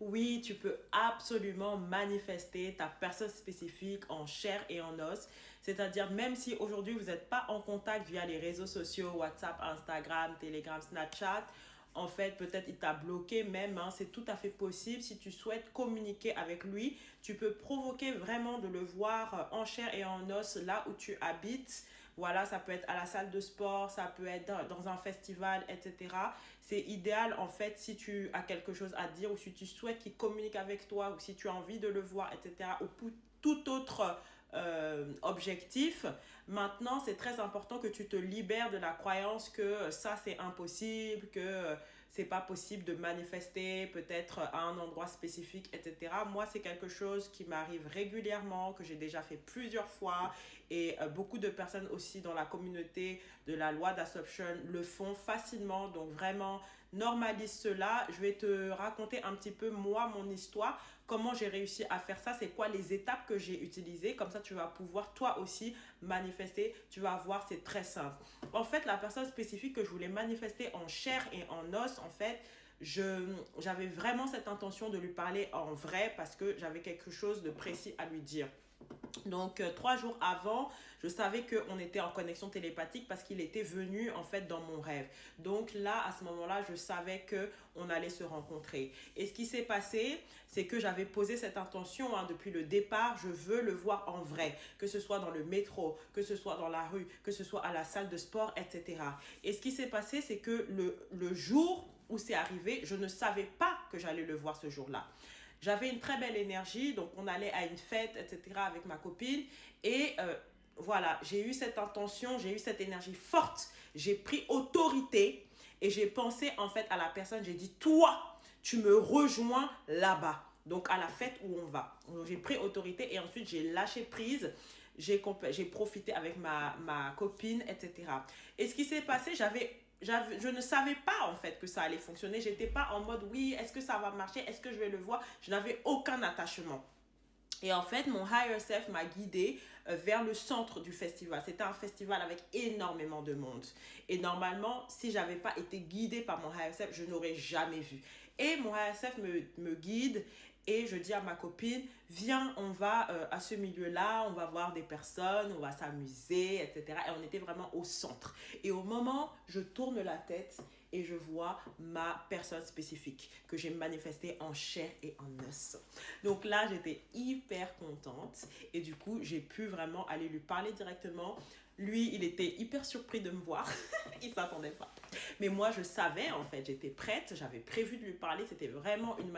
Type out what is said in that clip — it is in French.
Oui, tu peux absolument manifester ta personne spécifique en chair et en os. C'est-à-dire, même si aujourd'hui vous n'êtes pas en contact via les réseaux sociaux, WhatsApp, Instagram, Telegram, Snapchat, en fait, peut-être il t'a bloqué même, hein, c'est tout à fait possible. Si tu souhaites communiquer avec lui, tu peux provoquer vraiment de le voir en chair et en os là où tu habites. Voilà, ça peut être à la salle de sport, ça peut être dans un festival, etc. C'est idéal en fait si tu as quelque chose à dire ou si tu souhaites qu'il communique avec toi ou si tu as envie de le voir, etc. Ou pour tout autre objectif. Maintenant, c'est très important que tu te libères de la croyance que ça c'est impossible, que c'est pas possible de manifester peut-être à un endroit spécifique, etc. Moi, c'est quelque chose qui m'arrive régulièrement, que j'ai déjà fait plusieurs fois et beaucoup de personnes aussi dans la communauté de la loi d'Assumption le font facilement. Donc vraiment, normalise cela. Je vais te raconter un petit peu moi, mon histoire, comment j'ai réussi à faire ça, c'est quoi les étapes que j'ai utilisées. Comme ça, tu vas pouvoir toi aussi manifester. Tu vas voir, c'est très simple. En fait, la personne spécifique que je voulais manifester en chair et en os, en fait, j'avais vraiment cette intention de lui parler en vrai parce que j'avais quelque chose de précis à lui dire. Donc, 3 jours avant, je savais qu'on était en connexion télépathique parce qu'il était venu en fait dans mon rêve. Donc là, à ce moment-là, je savais que on allait se rencontrer. Et ce qui s'est passé, c'est que j'avais posé cette intention hein, depuis le départ. Je veux le voir en vrai, que ce soit dans le métro, que ce soit dans la rue, que ce soit à la salle de sport, etc. Et ce qui s'est passé, c'est que le jour où c'est arrivé, je ne savais pas que j'allais le voir ce jour-là. J'avais une très belle énergie, donc on allait à une fête, etc. avec ma copine. Et voilà, j'ai eu cette intention, j'ai eu cette énergie forte. J'ai pris autorité et j'ai pensé en fait à la personne. J'ai dit, toi, tu me rejoins là-bas. Donc à la fête où on va. Donc, j'ai pris autorité et ensuite j'ai lâché prise. J'ai profité avec ma copine, etc. Et ce qui s'est passé, je ne savais pas en fait que ça allait fonctionner. J'étais pas en mode oui, est-ce que ça va marcher, est-ce que je vais le voir. Je n'avais aucun attachement. Et en fait, mon higher self m'a guidée vers le centre du festival. C'était un festival avec énormément de monde. Et normalement, si j'avais pas été guidée par mon higher self, je n'aurais jamais vu. Et mon higher self me guide et je dis à ma copine, viens, on va à ce milieu-là, on va voir des personnes, on va s'amuser, etc. Et on était vraiment au centre. Et au moment, je tourne la tête et je vois ma personne spécifique que j'ai manifestée en chair et en os. Donc là, j'étais hyper contente et du coup, j'ai pu vraiment aller lui parler directement. Lui, il était hyper surpris de me voir. Il ne s'attendait pas. Mais moi, je savais, en fait, j'étais prête, j'avais prévu de lui parler. C'était vraiment une